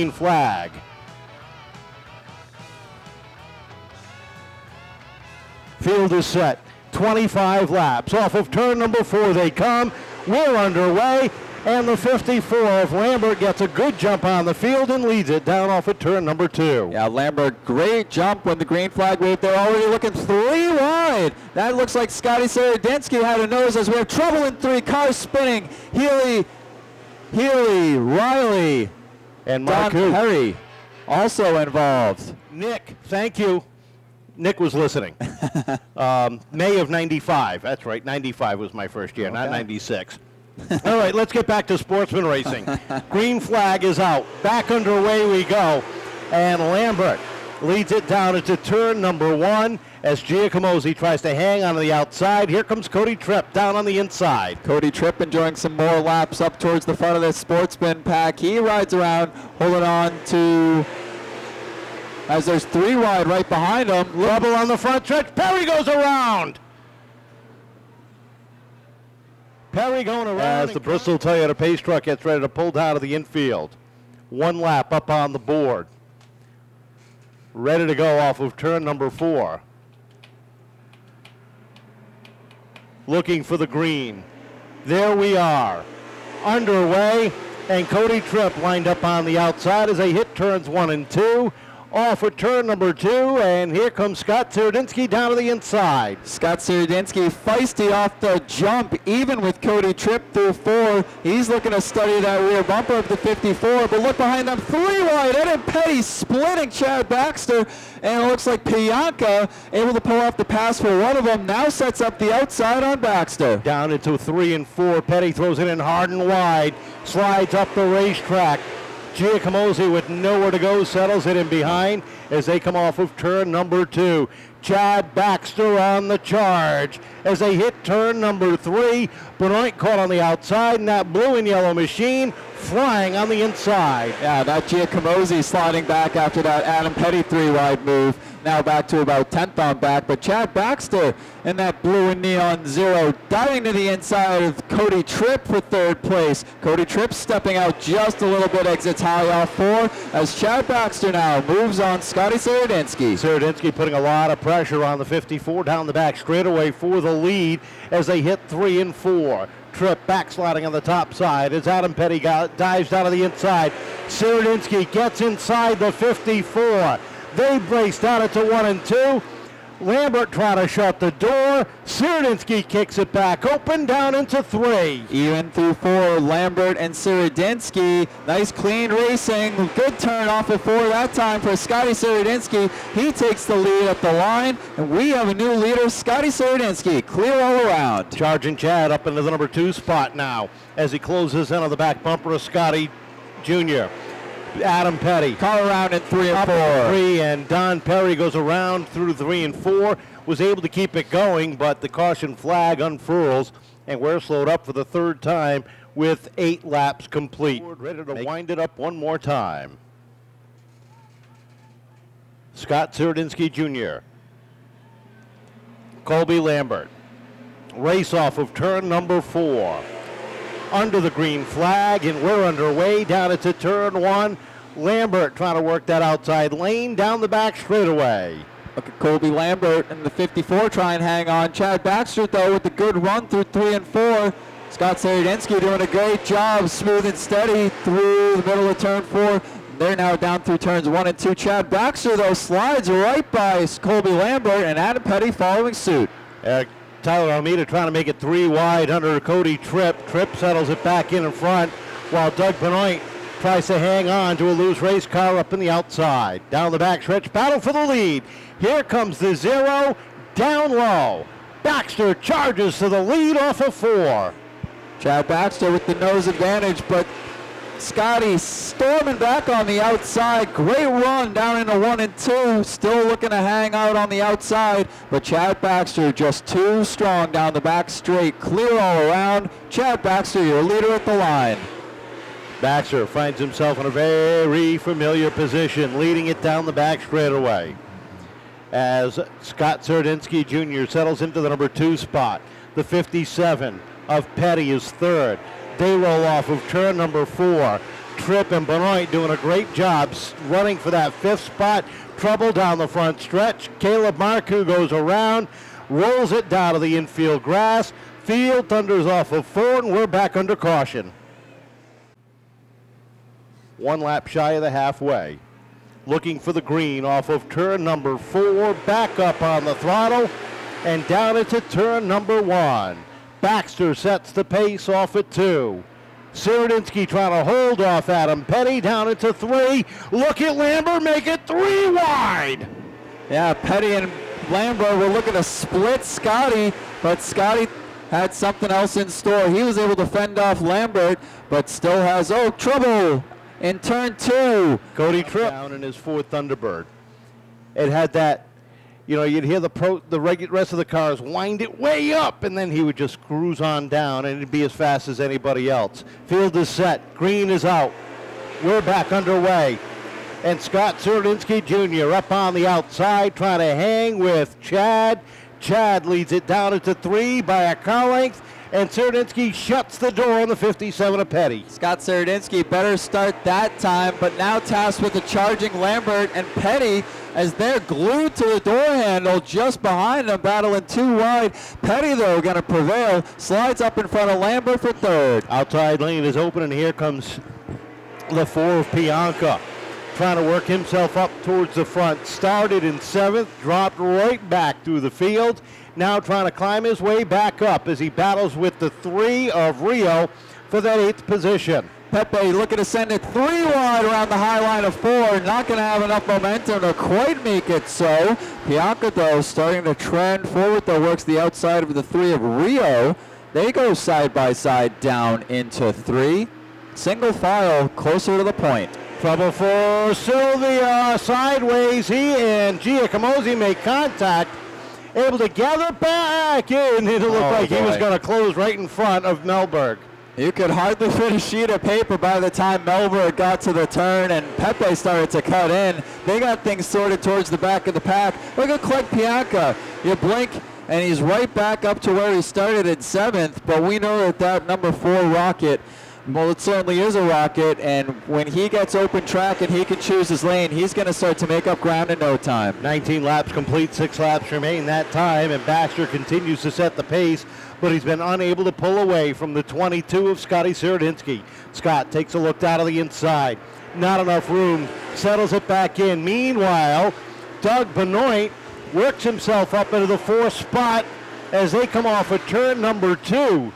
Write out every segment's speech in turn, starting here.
green flag. Field is set. 25 laps. Off of turn number 4 they come. We're underway. And the 54 of Lambert gets a good jump on the field and leads it down off of turn number 2. Yeah, Lambert, great jump when the green flag waved. They're already looking 3 wide. That looks like Scotty Seredinsky had a nose as we have trouble in 3. Cars spinning. Healy, Riley, and Don Perry also involved. Nick, thank you. Nick was listening. May of 95. That's right. 95 was my first year, not 96. All right, let's get back to sportsman racing. Green flag is out. Back underway we go. And Lambert leads it down into turn number 1 as Giacomosi tries to hang on the outside. Here comes Cody Tripp down on the inside. Cody Tripp enjoying some more laps up towards the front of this sportsman pack. He rides around, holding on to, as there's 3 wide right behind him. Trouble on the front stretch. Perry goes around. Perry going around. As the Bristol Toyota Pace truck gets ready to pull down to the infield. 1 lap up on the board. Ready to go off of turn number 4. Looking for the green. There we are. Underway. And Cody Tripp lined up on the outside as they hit turns 1 and 2. Off at turn number 2, and here comes Scott Seredinsky down to the inside. Scott Seredinsky feisty off the jump, even with Cody Tripp through 4. He's looking to study that rear bumper of the 54, but look behind them, 3 wide. Ed Petty splitting Chad Baxter, and it looks like Pianka able to pull off the pass for one of them. Now sets up the outside on Baxter. Down into 3 and 4. Petty throws it in hard and wide, slides up the racetrack. Giacomosi with nowhere to go settles it in behind as they come off of turn number 2. Chad Baxter on the charge as they hit turn number 3. Benoit caught on the outside, and that blue and yellow machine flying on the inside. Yeah, that Giacomosi sliding back after that Adam Petty 3-wide move. Now back to about 10th on back, but Chad Baxter in that blue and neon 0 diving to the inside of Cody Tripp for 3rd place. Cody Tripp stepping out just a little bit, exits high off 4 as Chad Baxter now moves on Scotty Seredinsky. Seredinsky putting a lot of pressure on the 54 down the back straightaway for the lead as they hit 3 and 4. Tripp backsliding on the top side as Adam Petty dives down to the inside. Seredinsky gets inside the 54. They brace down it to 1 and 2. Lambert trying to shut the door. Seredinsky kicks it back open down into 3. Even through 4, Lambert and Seredinsky. Nice clean racing. Good turn off of 4 that time for Scotty Seredinsky. He takes the lead at the line, and we have a new leader, Scotty Seredinsky. Clear all around. Charging Chad up into the number 2 spot now as he closes in on the back bumper of Scotty Jr. Adam Petty. Car around in 3 and 4. 3, and Don Perry goes around through 3 and 4. Was able to keep it going, but the caution flag unfurls, and we're slowed up for the 3rd time with 8 laps complete. Ready to wind it up one more time. Scott Seredinsky Jr. Colby Lambert. Race off of turn number 4. Under the green flag, and we're underway down into turn 1. Lambert trying to work that outside lane down the back straightaway. Look at Colby Lambert and the 54 try and hang on. Chad Baxter, though, with a good run through 3 and 4. Scott Seredinsky doing a great job, smooth and steady through the middle of turn 4. They're now down through turns 1 and 2. Chad Baxter, though, slides right by Colby Lambert, and Adam Petty following suit. Tyler Almeida trying to make it 3 wide under Cody Tripp. Tripp settles it back in front while Doug Benoit tries to hang on to a loose race car up in the outside. Down the back stretch, battle for the lead. Here comes the 0, down low. Baxter charges to the lead off of 4. Chad Baxter with the nose advantage, but Scotty storming back on the outside. Great run down into 1 and 2. Still looking to hang out on the outside, but Chad Baxter just too strong down the back straight. Clear all around. Chad Baxter, your leader at the line. Baxter finds himself in a very familiar position, leading it down the back straightaway. As Scott Seredinsky Jr. settles into the number 2 spot. The 57 of Petty is 3rd. They roll off of turn number 4. trip, and Benoit doing a great job running for that 5th spot. Trouble down the front stretch. Caleb Marcoux goes around, rolls it down to the infield grass. Field thunders off of 4, and we're back under caution. 1 lap shy of the halfway. Looking for the green off of turn number 4. Back up on the throttle and down into turn number 1. Baxter sets the pace off at 2. Sierodinsky trying to hold off Adam Petty down into 3. Look at Lambert make it 3 wide. Yeah, Petty and Lambert were looking to split Scotty, but Scotty had something else in store. He was able to fend off Lambert, but still has, trouble in turn 2. Cody Tripp down in his 4th Thunderbird. It had that, you'd hear the rest of the cars wind it way up, and then he would just cruise on down, and it'd be as fast as anybody else. Field is set. Green is out. We're back underway. And Scott Sierodinsky Jr. up on the outside trying to hang with Chad. Chad leads it down into 3 by a car length, and Sierodinsky shuts the door on the 57 of Petty. Scott Sierodinsky better start that time, but now tasked with the charging Lambert and Petty as they're glued to the door handle just behind them, battling 2 wide. Petty, though, going to prevail, slides up in front of Lambert for 3rd. Outside lane is open, and here comes the 4 of Pianca, trying to work himself up towards the front. Started in 7th, dropped right back through the field. Now trying to climb his way back up as he battles with the 3 of Rio for that 8th position. Pepe looking to send it 3 wide around the high line of 4. Not going to have enough momentum to quite make it so. Pianca, though, starting to trend forward, though, works the outside of the 3 of Rio. They go side by side down into 3. Single file closer to the point. Trouble for Sylvia. Sideways, he and Giacomosi make contact. Able to gather back in. It looked like he was going to close right in front of Melberg. You could hardly fit a sheet of paper by the time Melberg got to the turn and Pepe started to cut in. They got things sorted towards the back of the pack. Look at Clegg Pianca. You blink and he's right back up to where he started in 7th, but we know that number 4 Rocket, well, it certainly is a rocket, and when he gets open track and he can choose his lane, he's going to start to make up ground in no time. 19 laps complete, 6 laps remain that time, and Baxter continues to set the pace, but he's been unable to pull away from the 22 of Scotty Sierodinsky. Scott takes a look down to the inside. Not enough room, settles it back in. Meanwhile, Doug Benoit works himself up into the 4th spot as they come off of turn number 2.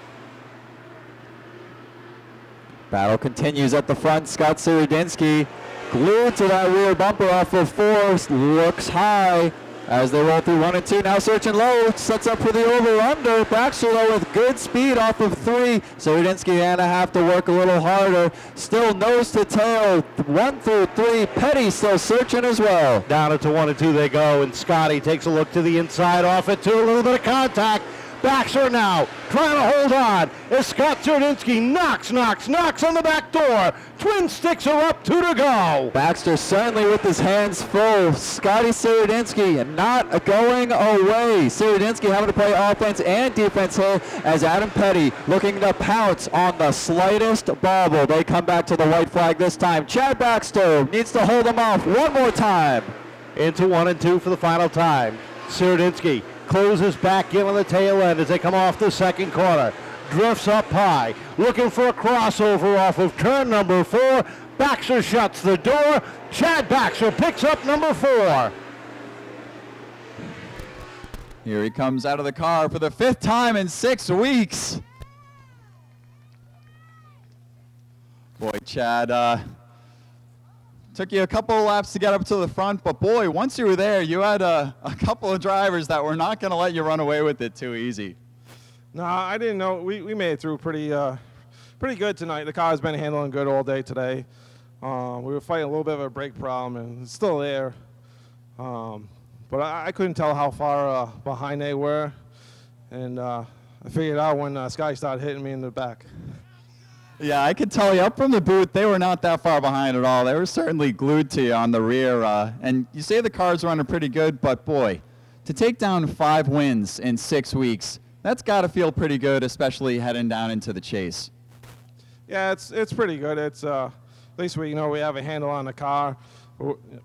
Battle continues at the front. Scott Sierodinsky glued to that rear bumper off of 4. Looks high as they roll through 1 and 2. Now searching low. Sets up for the over-under. Baxter, though, with good speed off of 3. Sierodinsky going to have to work a little harder. Still nose to tail. 1 through 3. Petty still searching as well. Down into 1 and 2 they go, and Scotty takes a look to the inside off it 2. A little bit of contact. Baxter now trying to hold on as Scott Sierodinsky knocks on the back door. Twin sticks are up, 2 to go. Baxter certainly with his hands full. Scotty Sierodinsky not going away. Sierodinsky having to play offense and defense here as Adam Petty looking to pounce on the slightest bobble. They come back to the white flag this time. Chad Baxter needs to hold them off one more time. Into 1 and 2 for the final time. Sierodinsky closes back in on the tail end as they come off the 2nd corner. Drifts up high, looking for a crossover off of turn number 4. Baxter shuts the door. Chad Baxter picks up number 4. Here he comes out of the car for the 5th time in 6 weeks. Boy, Chad, took you a couple of laps to get up to the front, but boy, once you were there, you had a couple of drivers that were not going to let you run away with it too easy. No, I didn't know. We made it through pretty good tonight. The car's been handling good all day today. We were fighting a little bit of a brake problem, and it's still there. But I couldn't tell how far behind they were, and I figured out when Scotty started hitting me in the back. Yeah, I could tell you up from the booth, they were not that far behind at all. They were certainly glued to you on the rear. And you say the car's running pretty good, but boy, to take down 5 wins in 6 weeks, that's got to feel pretty good, especially heading down into the chase. Yeah, it's pretty good. It's least we we have a handle on the car.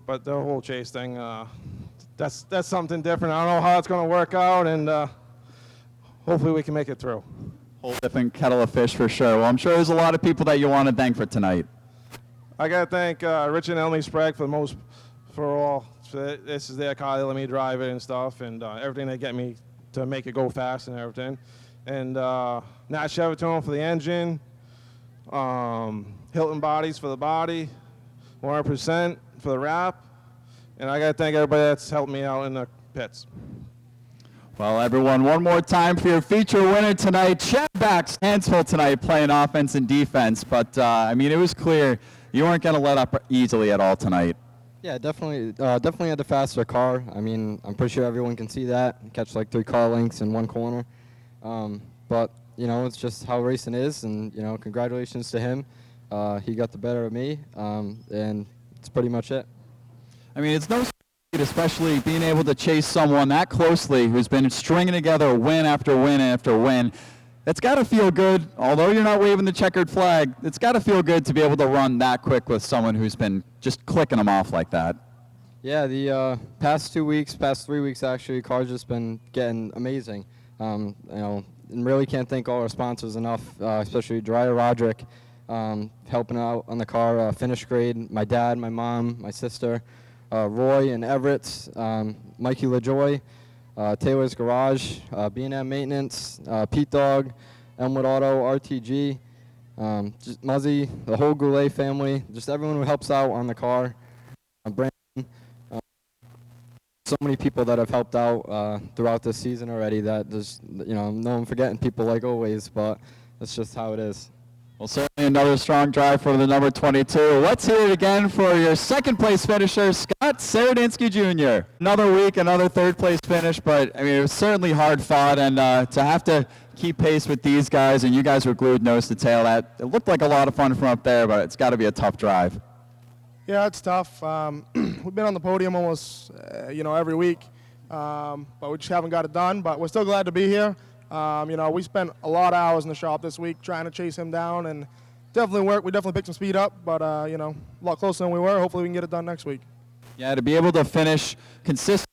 But the whole chase thing, that's something different. I don't know how it's going to work out, and hopefully we can make it through. Whole different kettle of fish for sure. Well, I'm sure there's a lot of people that you want to thank for tonight. I got to thank Rich and Emily Sprague this is their car. They let me drive it and stuff, and everything they get me to make it go fast and everything. And Nat Chevatone for the engine, Hilton Bodies for the body, 100% for the wrap, and I got to thank everybody that's helped me out in the pits. Well, everyone, one more time for your feature winner tonight. Chad Baxter, hands full tonight playing offense and defense, but I mean, it was clear you weren't going to let up easily at all tonight. Yeah, definitely had the faster car. I mean, I'm pretty sure everyone can see that. Catch like 3 car lengths in one corner. But, it's just how racing is, and, congratulations to him. He got the better of me, and it's pretty much it. I mean, it's no secret, especially being able to chase someone that closely who's been stringing together win after win after win. It's got to feel good, although you're not waving the checkered flag, it's got to feel good to be able to run that quick with someone who's been just clicking them off like that. Yeah, the past 3 weeks actually, car's just been getting amazing. And really can't thank all our sponsors enough, especially Dreier Roderick, helping out on the car, finish grade, my dad, my mom, my sister, Roy and Everett, Mikey LaJoy, Taylor's Garage, B&M Maintenance, Pete Dog, Elmwood Auto, RTG, just Muzzy, the whole Goulet family, just everyone who helps out on the car. Brandon, so many people that have helped out throughout this season already that just, no I'm forgetting people like always, but that's just how it is. Well, certainly another strong drive for the number 22. Let's hear it again for your second place finisher, Scott Saradinsky Jr. Another week, another third place finish, but I mean, it was certainly hard fought, and to have to keep pace with these guys, and you guys were glued nose to tail. It looked like a lot of fun from up there, but it's got to be a tough drive. Yeah, it's tough. We've been on the podium almost, every week, but we just haven't got it done. But we're still glad to be here. We spent a lot of hours in the shop this week trying to chase him down, and definitely worked. We definitely picked some speed up, but a lot closer than we were. Hopefully, we can get it done next week. Yeah, to be able to finish consistent.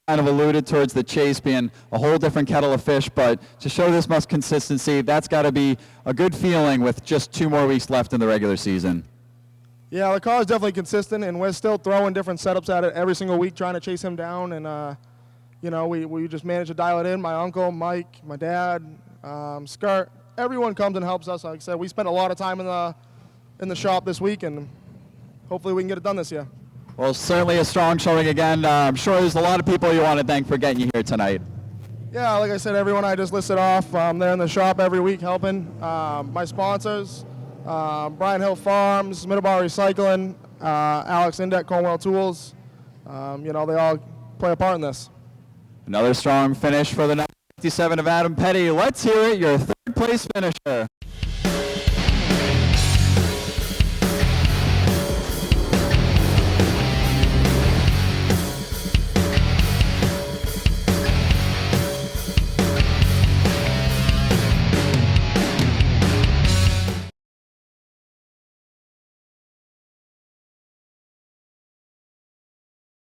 Kind of alluded towards the chase being a whole different kettle of fish, but to show this much consistency, that's got to be a good feeling with just 2 more weeks left in the regular season. Yeah, the car is definitely consistent, and we're still throwing different setups at it every single week, trying to chase him down. And we just managed to dial it in. My uncle, Mike, my dad, Skirt, everyone comes and helps us. Like I said, we spent a lot of time in the shop this week, and hopefully we can get it done this year. Well, certainly a strong showing again. I'm sure there's a lot of people you want to thank for getting you here tonight. Yeah, like I said, everyone I just listed off, they're in the shop every week helping. My sponsors, Bryan Hill Farms, Middleborough Recycling, Alex Indeck, Cornwell Tools, they all play a part in this. Another strong finish for the 57 of Adam Petty. Let's hear it, your third place finisher.